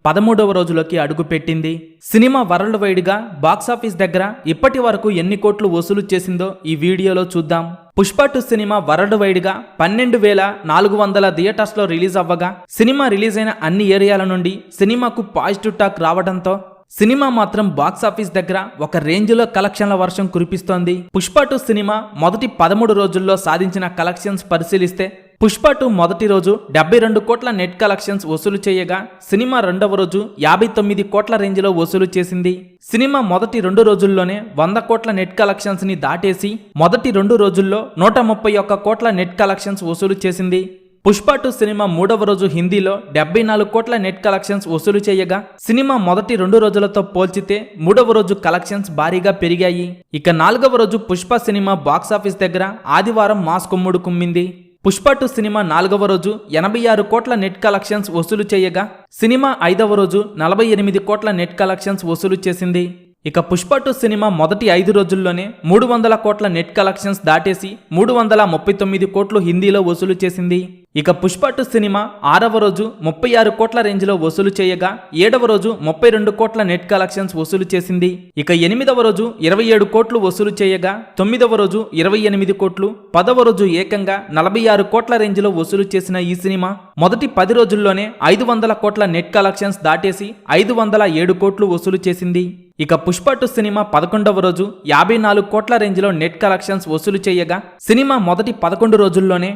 13వ రోజులోకి అడుగుపెట్టింది. Cinema world wide గా box office దగ్గర ఇప్పటి వరకు ఎన్ని కోట్లు వసూలు చేసిందో ఈ వీడియోలో చూద్దాం. పుష్ప 2 సినిమా వరల్డ్ వైడ్ గా 12,400 థియేటర్స్ లో రిలీజ్ అవ్వగా సినిమా రిలీజ్ అయిన అన్ని ఏరియాల నుండి సినిమాకు పాజిటివ్ టాక్ రావడంతో సినిమా మాత్రం బాక్సాఫీస్ దగ్గర ఒక రేంజ్ లో కలెక్షన్ల వర్షం కురిపిస్తోంది. పుష్ప 2 సినిమా మొదటి 13 రోజుల్లో సాధించిన కలెక్షన్స్ పరిశీలిస్తే పుష్ప 2 మొదటి రోజు 72 కోట్ల నెట్ కలెక్షన్స్ వసూలు చేయగా సినిమా రెండవ రోజు 59 కోట్ల రేంజ్లో వసూలు చేసింది. సినిమా మొదటి 2 రోజుల్లోనే 100 కోట్ల నెట్ కలెక్షన్స్ ని దాటేసి మొదటి 2 రోజుల్లో 131 కోట్ల నెట్ కలెక్షన్స్ వసూలు చేసింది. పుష్ప 2 సినిమా మూడవ రోజు హిందీలో 74 కోట్ల నెట్ కలెక్షన్స్ వసూలు చేయగా సినిమా మొదటి 2 రోజులతో పోల్చితే మూడవ రోజు కలెక్షన్స్ భారీగా పెరిగాయి. ఇక 4వ రోజు పుష్ప సినిమా బాక్సాఫీస్ దగ్గర ఆదివారం మాస్ కుమ్ముడు కుమ్మింది. పుష్ప 2 సినిమా 4వ రోజు 86 కోట్ల నెట్ కలెక్షన్స్ వసూలు చేయగా సినిమా 5వ రోజు 48 కోట్ల నెట్ కలెక్షన్స్ వసూలు చేసింది. ఇక పుష్ప 2 సినిమా మొదటి 5 రోజుల్లోనే 300 కోట్ల నెట్ కలెక్షన్స్ దాటేసి 339 కోట్లు హిందీలో వసూలు చేసింది. ఇక పుష్ప 2 సినిమా 6వ రోజు 36 కోట్ల రేంజ్లో వసూలు చేయగా 7వ రోజు 32 కోట్ల నెట్ కలెక్షన్స్ వసూలు చేసింది. ఇక 8వ రోజు 27 కోట్లు వసూలు చేయగా 9వ రోజు 28 కోట్లు 10వ రోజు ఏకంగా 46 కోట్ల రేంజ్లో వసూలు చేసిన ఈ సినిమా మొదటి 10 రోజుల్లోనే 500 కోట్ల నెట్ కలెక్షన్స్ దాటేసి 507 కోట్లు వసూలు చేసింది. ఇక పుష్ప 2 సినిమా 11వ రోజు 54 కోట్ల రేంజ్లో నెట్ కలెక్షన్స్ వసూలు చేయగా సినిమా మొదటి 11 రోజుల్లోనే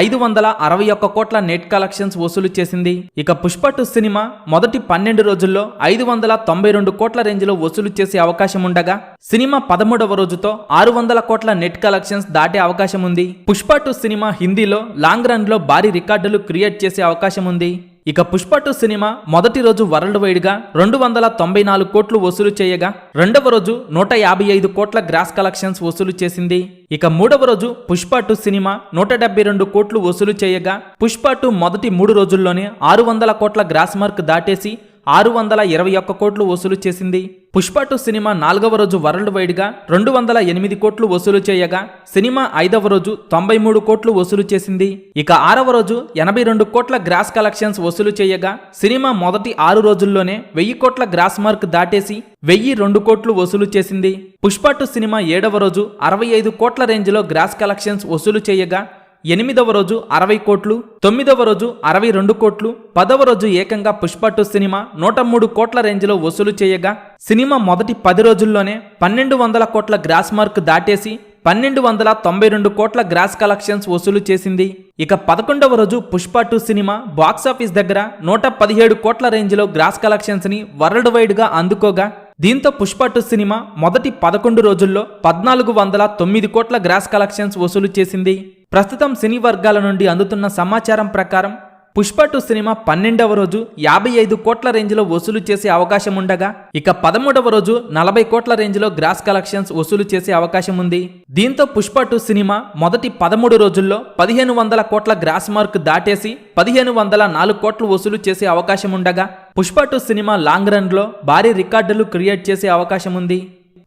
561 కోట్ల నెట్ కలెక్షన్స్ వసూలు చేసింది. ఇక పుష్ప 2 సినిమా మొదటి 12 రోజుల్లో 592 కోట్ల రేంజ్లో వసూలు చేసే అవకాశం ఉండగా సినిమా 13వ రోజుతో 600 కోట్ల నెట్ కలెక్షన్స్ దాటే అవకాశం ఉంది. పుష్ప 2 సినిమా హిందీలో లాంగ్ రన్ లో భారీ రికార్డులు క్రియేట్ చేసే అవకాశం ఉంది. ఇక పుష్ప 2 సినిమా మొదటి రోజు వరల్డ్ వైడ్ గా 294 కోట్లు వసూలు చేయగా రెండవ రోజు 155 కోట్ల గ్రాస్ కలెక్షన్స్ వసూలు చేసింది. ఇక మూడవ రోజు పుష్ప 2 సినిమా 172 కోట్లు వసూలు చేయగా పుష్ప 2 మొదటి 3 రోజుల్లోనే 600 కోట్ల గ్రాస్ మార్క్ దాటేసి 621 కోట్లు వసూలు చేసింది. పుష్ప 2 సినిమా 4వ రోజు వరల్డ్ వైడ్ గా 208 కోట్లు వసూలు చేయగా సినిమా 5వ రోజు 93 కోట్లు వసూలు చేసింది. ఇక 6వ రోజు 82 కోట్ల గ్రాస్ కలెక్షన్స్ వసూలు చేయగా సినిమా మొదటి 6 రోజుల్లోనే 1000 కోట్ల గ్రాస్ మార్క్ దాటేసి 1002 కోట్లు వసూలు చేసింది. పుష్ప 2 సినిమా 7వ రోజు 65 కోట్ల రేంజ్లో గ్రాస్ కలెక్షన్స్ వసూలు చేయగా 8వ రోజు 60 కోట్లు 9వ రోజు 62 కోట్లు 10వ రోజు ఏకంగా పుష్ప 2 సినిమా 103 కోట్ల రేంజ్లో వసూలు చేయగా సినిమా మొదటి 10 రోజుల్లోనే 1200 కోట్ల గ్రాస్ మార్క్ దాటేసి 1292 కోట్ల గ్రాస్ కలెక్షన్స్ వసూలు చేసింది. ఇక 11వ రోజు పుష్ప 2 సినిమా బాక్సాఫీస్ దగ్గర 117 కోట్ల రేంజ్లో గ్రాస్ కలెక్షన్స్ ని వరల్డ్ వైడ్ గా అందుకోగా దీంతో పుష్ప 2 సినిమా మొదటి 11 రోజుల్లో 1409 కోట్ల గ్రాస్ కలెక్షన్స్ వసూలు చేసింది. ప్రస్తుతం సినీ వర్గాల నుండి అందుతున్న సమాచారం ప్రకారం పుష్ప 2 సినిమా 12వ రోజు 55 కోట్ల రేంజ్లో వసూలు చేసే అవకాశం ఉండగా ఇక 13వ రోజు 40 కోట్ల రేంజ్లో గ్రాస్ కలెక్షన్స్ వసూలు చేసే అవకాశం ఉంది. దీంతో పుష్ప 2 సినిమా మొదటి 13 రోజుల్లో 1500 కోట్ల గ్రాస్ మార్క్ దాటేసి 1504 కోట్లు వసూలు చేసే అవకాశం ఉండగా పుష్ప 2 సినిమా లాంగ్ రన్ లో భారీ రికార్డులు క్రియేట్ చేసే అవకాశం ఉంది.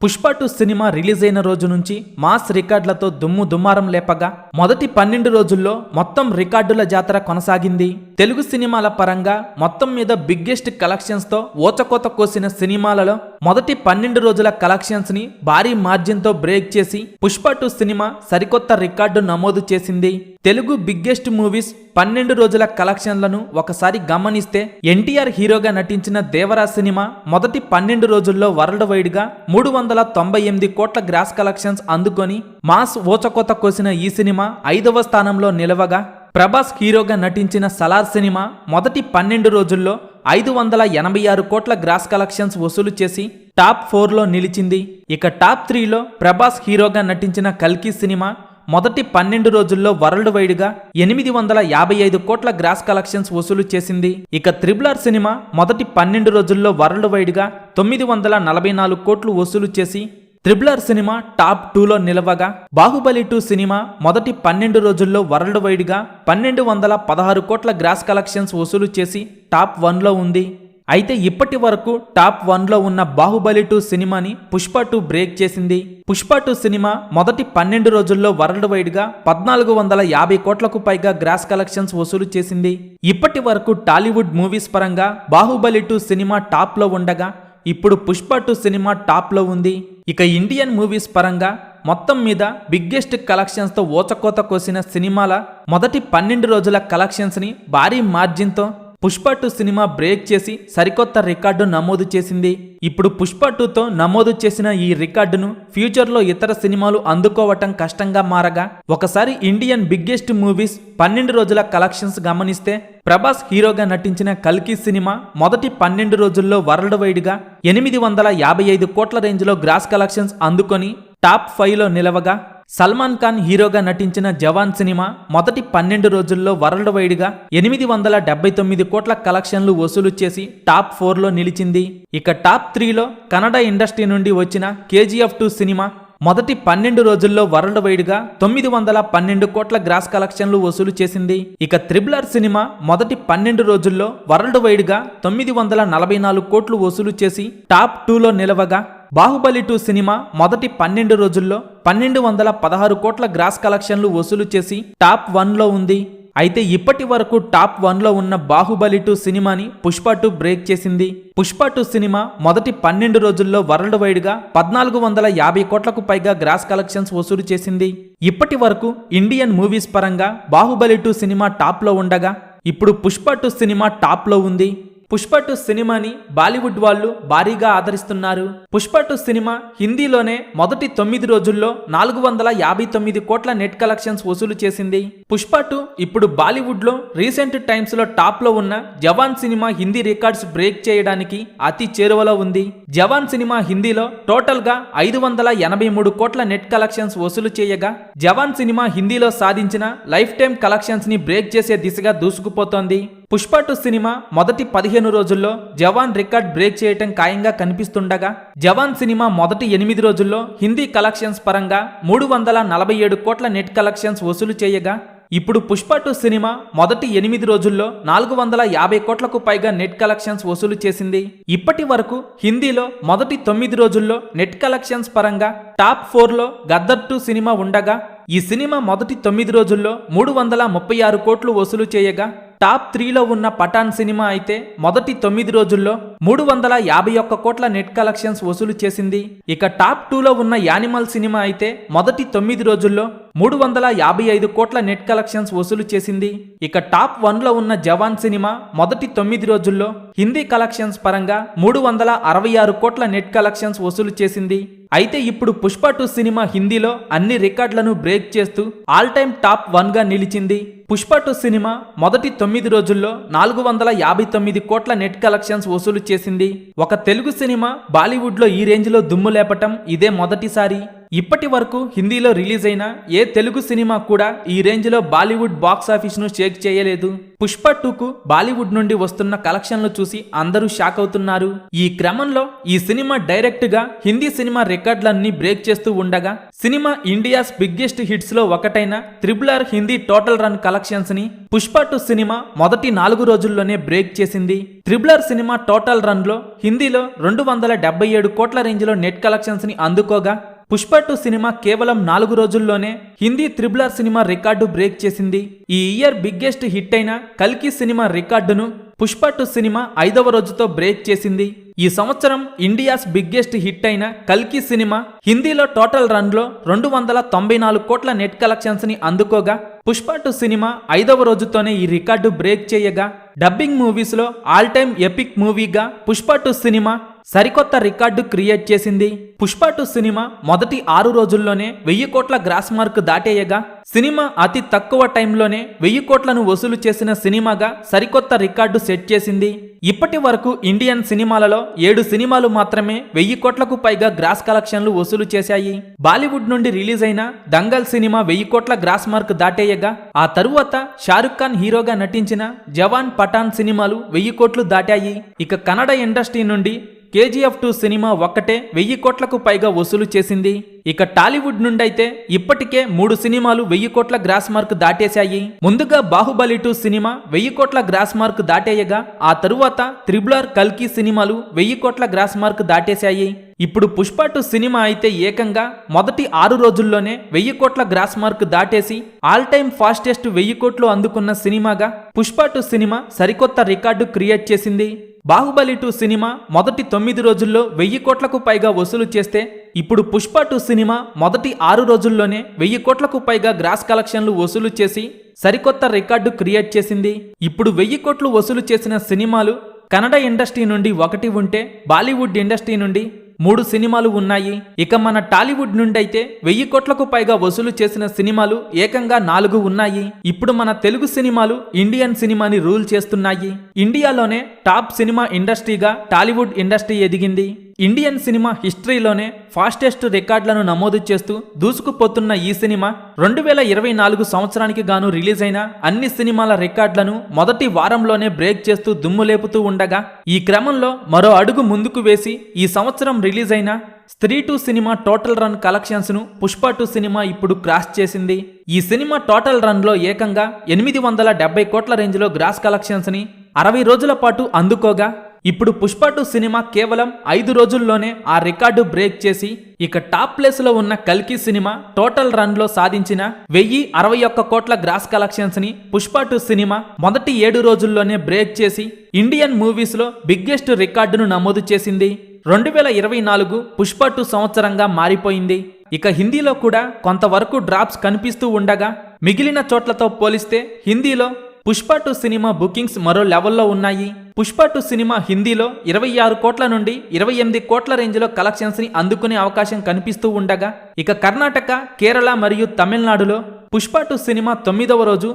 పుష్ప 2 సినిమా రిలీజ్ అయిన రోజు నుంచి మాస్ రికార్డులతో దుమ్మారం లేపగా మొదటి 12 రోజుల్లో మొత్తం రికార్డుల జాతర కొనసాగింది. తెలుగు సినిమాల పరంగా మొత్తం మీద బిగ్గెస్ట్ కలెక్షన్స్ తో ఓచకోత కోసిన సినిమాలలో మొదటి 12 రోజుల కలెక్షన్స్ ని భారీ మార్జిన్ తో బ్రేక్ చేసి పుష్ప 2 సినిమా సరికొత్త రికార్డు నమోదు చేసింది. తెలుగు బిగ్గెస్ట్ మూవీస్ 12 రోజుల కలెక్షన్లను ఒకసారి గమనిస్తే ఎన్టీఆర్ హీరోగా నటించిన దేవరా సినిమా మొదటి 12 రోజుల్లో వరల్డ్ వైడ్ గా 398 కోట్ల గ్రాస్ కలెక్షన్స్ అందుకొని మాస్ ఓచకోత కోసిన ఈ సినిమా 5వ స్థానంలో నిలవగా ప్రభాస్ హీరోగా నటించిన సలార్ సినిమా మొదటి 12 రోజుల్లో 586 కోట్ల గ్రాస్ కలెక్షన్స్ వసూలు చేసి టాప్ 4లో నిలిచింది. ఇక టాప్ 3లో ప్రభాస్ హీరోగా నటించిన కల్కి సినిమా మొదటి 12 రోజుల్లో వరల్డ్ వైడ్ గా 855 కోట్ల గ్రాస్ కలెక్షన్స్ వసూలు చేసింది. ఇక త్రిబుల్ సినిమా మొదటి 12 రోజుల్లో వరల్డ్ వైడ్ గా 944 కోట్లు వసూలు చేసి త్రిబుల్ సినిమా టాప్ 2లో నిలవగా బాహుబలి 2 సినిమా మొదటి 12 రోజుల్లో వరల్డ్ వైడ్ గా 1216 కోట్ల గ్రాస్ కలెక్షన్స్ వసూలు చేసి టాప్ 1లో ఉంది. అయితే ఇప్పటి వరకు టాప్ 1లో ఉన్న బాహుబలి 2 సినిమాని పుష్ప 2 బ్రేక్ చేసింది. పుష్ప 2 సినిమా మొదటి 12 రోజుల్లో వరల్డ్ వైడ్ గా 1450 కోట్లకు పైగా గ్రాస్ కలెక్షన్స్ వసూలు చేసింది. ఇప్పటి వరకు టాలీవుడ్ మూవీస్ పరంగా బాహుబలి 2 సినిమా టాప్ లో ఉండగా ఇప్పుడు పుష్ప 2 సినిమా టాప్ లో ఉంది. ఇక ఇండియన్ మూవీస్ పరంగా మొత్తం మీద బిగ్గెస్ట్ కలెక్షన్స్ తో ఓచకోత కోసిన సినిమాల మొదటి 12 రోజుల కలెక్షన్స్ ని భారీ మార్జిన్ తో పుష్ప 2 సినిమా బ్రేక్ చేసి సరికొత్త రికార్డు నమోదు చేసింది. ఇప్పుడు పుష్ప 2తో నమోదు చేసిన ఈ రికార్డును ఫ్యూచర్లో ఇతర సినిమాలు అందుకోవటం కష్టంగా మారగా ఒకసారి ఇండియన్ బిగ్గెస్ట్ మూవీస్ 12 రోజుల కలెక్షన్స్ గమనిస్తే ప్రభాస్ హీరోగా నటించిన కల్కి సినిమా మొదటి 12 రోజుల్లో వరల్డ్ వైడ్ గా 855 కోట్ల రేంజ్ లో గ్రాస్ కలెక్షన్స్ అందుకొని టాప్ 5లో నిలవగా, సల్మాన్ ఖాన్ హీరోగా నటించిన జవాన్ సినిమా మొదటి 12 రోజుల్లో వరల్డ్ వైడ్ గా 879 కోట్ల కలెక్షన్లు వసూలు చేసి టాప్ 4లో నిలిచింది. ఇక టాప్ 3లో కన్నడ ఇండస్ట్రీ నుండి వచ్చిన KGF 2 సినిమా మొదటి 12 రోజుల్లో వరల్డ్ వైడ్ గా 912 కోట్ల గ్రాస్ కలెక్షన్లు వసూలు చేసింది. ఇక త్రిబుల్ సినిమా మొదటి 12 రోజుల్లో వరల్డ్ వైడ్ గా 944 కోట్లు వసూలు చేసి టాప్ 2లో నిలవగా, బాహుబలి 2 సినిమా మొదటి 12 రోజుల్లో 1216 కోట్ల గ్రాస్ కలెక్షన్లు వసూలు చేసి టాప్ 1లో ఉంది. అయితే ఇప్పటి వరకు టాప్ 1లో ఉన్న బాహుబలి 2 సినిమాని పుష్ప 2 బ్రేక్ చేసింది. పుష్ప 2 సినిమా మొదటి 12 రోజుల్లో వరల్డ్ వైడ్ గా 1450 కోట్లకు పైగా గ్రాస్ కలెక్షన్స్ వసూలు చేసింది. ఇప్పటి వరకు ఇండియన్ మూవీస్ పరంగా బాహుబలి 2 సినిమా టాప్ లో ఉండగా ఇప్పుడు పుష్ప 2 సినిమా టాప్ లో ఉంది. పుష్ప 2 సినిమాని బాలీవుడ్ వాళ్ళు భారీగా ఆదరిస్తున్నారు. పుష్ప 2 సినిమా హిందీలోనే మొదటి 9 రోజుల్లో 459 కోట్ల నెట్ కలెక్షన్స్ వసూలు చేసింది. పుష్ప 2 ఇప్పుడు బాలీవుడ్ లో రీసెంట్ టైమ్స్ లో టాప్ లో ఉన్న జవాన్ సినిమా హిందీ రికార్డ్స్ బ్రేక్ చేయడానికి అతి చేరువలో ఉంది. జవాన్ సినిమా హిందీలో టోటల్ గా 583 కోట్ల నెట్ కలెక్షన్స్ వసూలు చేయగా, జవాన్ సినిమా హిందీలో సాధించిన లైఫ్ టైం కలెక్షన్స్ ని బ్రేక్ చేసే దిశగా దూసుకుపోతోంది. పుష్ప 2 సినిమా మొదటి 15 రోజుల్లో జవాన్ రికార్డ్ బ్రేక్ చేయటం ఖాయంగా కనిపిస్తుండగా, జవాన్ సినిమా మొదటి 8 రోజుల్లో హిందీ కలెక్షన్స్ పరంగా 347 కోట్ల నెట్ కలెక్షన్స్ వసూలు చేయగా, ఇప్పుడు పుష్ప 2 సినిమా మొదటి 8 రోజుల్లో 450 కోట్లకు పైగా నెట్ కలెక్షన్స్ వసూలు చేసింది. ఇప్పటి వరకు హిందీలో మొదటి 9 రోజుల్లో నెట్ కలెక్షన్స్ పరంగా టాప్ 4లో గద్దర్ 2 సినిమా ఉండగా, ఈ సినిమా మొదటి 9 రోజుల్లో 336 కోట్లు వసూలు చేయగా, టాప్ 3లో ఉన్న పఠాన్ సినిమా అయితే మొదటి 9 రోజుల్లో 351 కోట్ల నెట్ కలెక్షన్స్ వసూలు చేసింది. ఇక టాప్ 2లో ఉన్న యానిమల్ సినిమా అయితే మొదటి 9 రోజుల్లో 355 కోట్ల నెట్ కలెక్షన్స్ వసూలు చేసింది. ఇక టాప్ 1లో ఉన్న జవాన్ సినిమా మొదటి 9 రోజుల్లో హిందీ కలెక్షన్స్ పరంగా 366 కోట్ల నెట్ కలెక్షన్స్ వసూలు చేసింది. అయితే ఇప్పుడు పుష్ప 2 సినిమా హిందీలో అన్ని రికార్డులను బ్రేక్ చేస్తూ ఆల్ టైమ్ టాప్ 1గా నిలిచింది. పుష్ప 2 సినిమా మొదటి 9 రోజుల్లో 459 కోట్ల నెట్ కలెక్షన్స్ వసూలు చేసింది. ఒక తెలుగు సినిమా బాలీవుడ్ లో ఈ రేంజ్ లో దుమ్ము లేపటం ఇదే మొదటిసారి. ఇప్పటి వరకు హిందీలో రిలీజ్ అయిన ఏ తెలుగు సినిమా కూడా ఈ రేంజ్ లో బాలీవుడ్ బాక్స్ ఆఫీస్ ను షేక్ చేయలేదు. పుష్ప 2కు బాలీవుడ్ నుండి వస్తున్న కలెక్షన్లు చూసి అందరూ షాక్ అవుతున్నారు. ఈ క్రమంలో ఈ సినిమా డైరెక్ట్ గా హిందీ సినిమా రికార్డులన్నీ బ్రేక్ చేస్తూ ఉండగా, సినిమా ఇండియాస్ బిగ్గెస్ట్ హిట్స్ లో ఒకటైన RRR Hindi total run collections ని పుష్ప 2 సినిమా మొదటి 4 రోజుల్లోనే బ్రేక్ చేసింది. RRR సినిమా టోటల్ రన్ లో హిందీలో 277 కోట్ల రేంజ్ లో నెట్ కలెక్షన్స్ ని అందుకోగా, పుష్ప 2 సినిమా కేవలం 4 రోజుల్లోనే Hindi RRR cinema record break చేసింది. ఈ ఇయర్ బిగ్గెస్ట్ హిట్ అయిన కల్కి సినిమా రికార్డును పుష్ప 2 సినిమా 5వ రోజుతో బ్రేక్ చేసింది. ఈ సంవత్సరం ఇండియాస్ బిగ్గెస్ట్ హిట్ అయిన కల్కి సినిమా హిందీలో టోటల్ రన్ లో 294 కోట్ల నెట్ కలెక్షన్స్ ని అందుకోగా, పుష్ప 2 సినిమా 5వ రోజుతోనే ఈ రికార్డు బ్రేక్ చేయగా, డబ్బింగ్ మూవీస్ లో ఆల్ టైమ్ ఎపిక్ మూవీగా పుష్ప 2 సినిమా సరికొత్త రికార్డు క్రియేట్ చేసింది. పుష్ప 2 సినిమా మొదటి 6 రోజుల్లోనే 1000 కోట్ల గ్రాస్ మార్క్ దాటేయగా, సినిమా అతి తక్కువ టైంలోనే 1000 కోట్లను వసూలు చేసిన సినిమాగా సరికొత్త రికార్డు సెట్ చేసింది. ఇప్పటి వరకు ఇండియన్ సినిమాలలో 7 సినిమాలు మాత్రమే 1000 కోట్లకు పైగా గ్రాస్ కలెక్షన్లు వసూలు చేశాయి. బాలీవుడ్ నుండి రిలీజ్ అయిన దంగల్ సినిమా 1000 కోట్ల గ్రాస్ మార్క్ దాటేయగా, ఆ తరువాత షారుఖ్ ఖాన్ హీరోగా నటించిన జవాన్, పఠాన్ సినిమాలు 1000 కోట్లు దాటాయి. ఇక కన్నడ ఇండస్ట్రీ నుండి కేజీఎఫ్ 2 సినిమా ఒక్కటే 1000 కోట్లకు పైగా వసూలు చేసింది. ఇక టాలీవుడ్ నుండైతే ఇప్పటికే 3 సినిమాలు 1000 కోట్ల గ్రాస్ మార్క్ దాటేశాయి. ముందుగా బాహుబలి 2 సినిమా 1000 కోట్ల గ్రాస్ మార్క్ దాటేయగా ఆ తరువాత త్రిబుల్ కల్కి సినిమాలు 1000 కోట్ల గ్రాస్ మార్క్ దాటేశాయి. ఇప్పుడు పుష్ప 2 సినిమా అయితే ఏకంగా మొదటి 6 రోజుల్లోనే 1000 కోట్ల గ్రాస్ మార్క్ దాటేసి ఆల్ టైమ్ ఫాస్టెస్ట్ 1000 కోట్లు అందుకున్న సినిమాగా పుష్ప 2 సినిమా సరికొత్త రికార్డు క్రియేట్ చేసింది. బాహుబలి 2 సినిమా మొదటి 9 రోజుల్లో 1000 కోట్లకు పైగా వసూలు చేస్తే ఇప్పుడు పుష్ప 2 సినిమా మొదటి 6 రోజుల్లోనే 1000 కోట్లకు పైగా గ్రాస్ కలెక్షన్లు వసూలు చేసి సరికొత్త రికార్డు క్రియేట్ చేసింది. ఇప్పుడు 1000 కోట్లు వసూలు చేసిన సినిమాలు కన్నడ ఇండస్ట్రీ నుండి 1 ఉంటే బాలీవుడ్ ఇండస్ట్రీ నుండి 3 సినిమాలు ఉన్నాయి. ఇక మన టాలీవుడ్ నుండి అయితే 1000 కోట్లకు పైగా వసూలు చేసిన సినిమాలు ఏకంగా 4 ఉన్నాయి. ఇప్పుడు మన తెలుగు సినిమాలు ఇండియన్ సినిమాని రూల్ చేస్తున్నాయి. ఇండియాలోనే టాప్ సినిమా ఇండస్ట్రీగా టాలీవుడ్ ఇండస్ట్రీ ఎదిగింది. ఇండియన్ సినిమా హిస్టరీలోనే ఫాస్టెస్ట్ రికార్డులను నమోదు చేస్తూ దూసుకుపోతున్న ఈ సినిమా 2024 సంవత్సరానికి గాను రిలీజ్ అయిన అన్ని సినిమాల రికార్డులను మొదటి వారంలోనే బ్రేక్ చేస్తూ దుమ్ములేపుతూ ఉండగా ఈ క్రమంలో మరో అడుగు ముందుకు వేసి ఈ సంవత్సరం రిలీజ్ అయిన స్త్రీ 2 సినిమా టోటల్ రన్ కలెక్షన్స్ ను పుష్ప 2 సినిమా ఇప్పుడు క్రాస్ చేసింది. ఈ సినిమా టోటల్ రన్ లో ఏకంగా 870 కోట్ల రేంజ్ లో గ్రాస్ కలెక్షన్స్ ని 60 రోజుల పాటు అందుకోగా ఇప్పుడు పుష్ప 2 సినిమా కేవలం 5 రోజుల్లోనే ఆ రికార్డు బ్రేక్ చేసి ఇక టాప్ ప్లేస్ లో ఉన్న కల్కి సినిమా టోటల్ రన్ లో సాధించిన 1061 కోట్ల గ్రాస్ కలెక్షన్స్ ని పుష్ప 2 సినిమా మొదటి 7 రోజుల్లోనే బ్రేక్ చేసి ఇండియన్ మూవీస్ లో బిగ్గెస్ట్ రికార్డును నమోదు చేసింది. 2024 పుష్ప 2 సంవత్సరంగా మారిపోయింది. ఇక హిందీలో కూడా కొంతవరకు డ్రాప్స్ కనిపిస్తూ ఉండగా మిగిలిన చోట్లతో పోలిస్తే హిందీలో పుష్ప 2 సినిమా బుకింగ్స్ మరో లెవెల్లో ఉన్నాయి. పుష్ప 2 సినిమా హిందీలో 26 కోట్ల నుండి 28 కోట్ల రేంజ్లో కలెక్షన్స్ ని అందుకునే అవకాశం కనిపిస్తూ ఉండగా ఇక కర్ణాటక, కేరళ మరియు తమిళనాడులో పుష్ప 2 సినిమా 9వ రోజు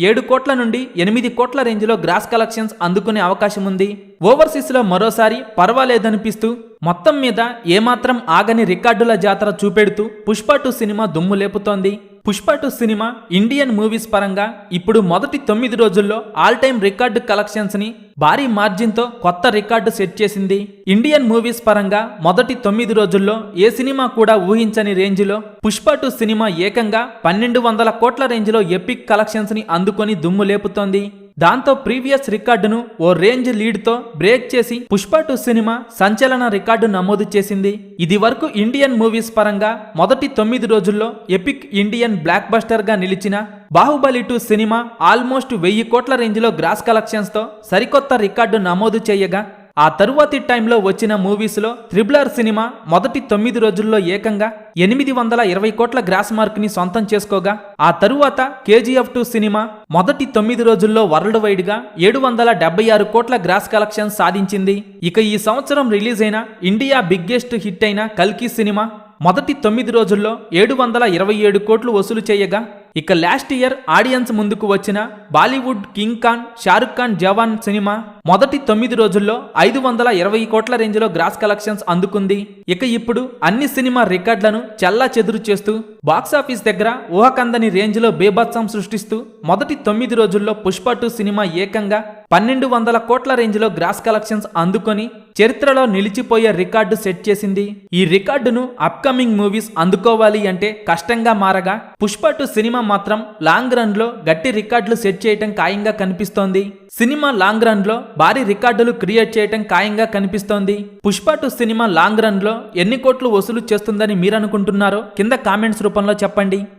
7 కోట్ల నుండి 8 కోట్ల రేంజ్లో గ్రాస్ కలెక్షన్స్ అందుకునే అవకాశం ఉంది. ఓవర్సీస్ లో మరోసారి పర్వాలేదనిపిస్తూ మొత్తం మీద ఏమాత్రం ఆగని రికార్డుల జాతర చూపెడుతూ పుష్ప 2 సినిమా దుమ్ము లేపుతోంది. పుష్ప 2 సినిమా ఇండియన్ మూవీస్ పరంగా ఇప్పుడు మొదటి 9 రోజుల్లో ఆల్ టైమ్ రికార్డు కలెక్షన్స్ ని భారీ మార్జిన్ తో కొత్త రికార్డు సెట్ చేసింది. ఇండియన్ మూవీస్ పరంగా మొదటి 9 రోజుల్లో ఏ సినిమా కూడా ఊహించని రేంజ్ లో పుష్ప 2 సినిమా ఏకంగా 1200 కోట్ల రేంజ్ లో ఎపిక్ కలెక్షన్స్ ని అందుకొని దుమ్ము లేపుతోంది. దాంతో ప్రీవియస్ రికార్డును ఓ రేంజ్ లీడ్ తో బ్రేక్ చేసి పుష్ప 2 సినిమా సంచలన రికార్డు నమోదు చేసింది. ఇది వరకు ఇండియన్ మూవీస్ పరంగా మొదటి 9 రోజుల్లో ఎపిక్ ఇండియన్ బ్లాక్ బస్టర్ గా నిలిచిన బాహుబలి 2 సినిమా ఆల్మోస్ట్ 1000 కోట్ల రేంజ్ లో గ్రాస్ కలెక్షన్స్ తో సరికొత్త రికార్డు నమోదు చేయగా ఆ తరువాతి టైంలో వచ్చిన మూవీస్ లో త్రిబుల్ సినిమా మొదటి 9 రోజుల్లో ఏకంగా 820 కోట్ల గ్రాస్ మార్క్ ని సొంతం చేసుకోగా ఆ తరువాత కేజీఎఫ్ 2 సినిమా మొదటి 9 రోజుల్లో వరల్డ్ వైడ్ గా 776 కోట్ల గ్రాస్ కలెక్షన్ సాధించింది. ఇక ఈ సంవత్సరం రిలీజ్ అయిన ఇండియా బిగ్గెస్ట్ హిట్ అయిన కల్కి సినిమా మొదటి 9 రోజుల్లో 727 కోట్లు వసూలు చేయగా ఇక లాస్ట్ ఇయర్ ఆడియన్స్ ముందుకు వచ్చిన బాలీవుడ్ కింగ్ ఖాన్ షారుఖ్ ఖాన్ జవాన్ సినిమా మొదటి 9 రోజుల్లో 520 కోట్ల రేంజ్లో గ్రాస్ కలెక్షన్స్ అందుకుంది. ఇక ఇప్పుడు అన్ని సినిమా రికార్డులను చెల్లా చెదురు చేస్తూ బాక్సాఫీస్ దగ్గర ఊహకందని రేంజ్లో బేభత్సం సృష్టిస్తూ మొదటి 9 రోజుల్లో పుష్ప 2 సినిమా ఏకంగా 1200 కోట్ల రేంజ్లో గ్రాస్ కలెక్షన్స్ అందుకొని చరిత్రలో నిలిచిపోయే రికార్డు సెట్ చేసింది. ఈ రికార్డును అప్కమింగ్ మూవీస్ అందుకోవాలి అంటే కష్టంగా మారగా పుష్ప 2 సినిమా మాత్రం లాంగ్ రన్ లో గట్టి రికార్డులు సెట్ చేయటం ఖాయంగా కనిపిస్తోంది. సినిమా లాంగ్ రన్ లో భారీ రికార్డులు క్రియేట్ చేయటం ఖాయంగా కనిపిస్తోంది. పుష్ప 2 సినిమా లాంగ్ రన్ లో ఎన్ని కోట్లు వసూలు చేస్తుందని మీరనుకుంటున్నారో కింద కామెంట్స్ రూపంలో చెప్పండి.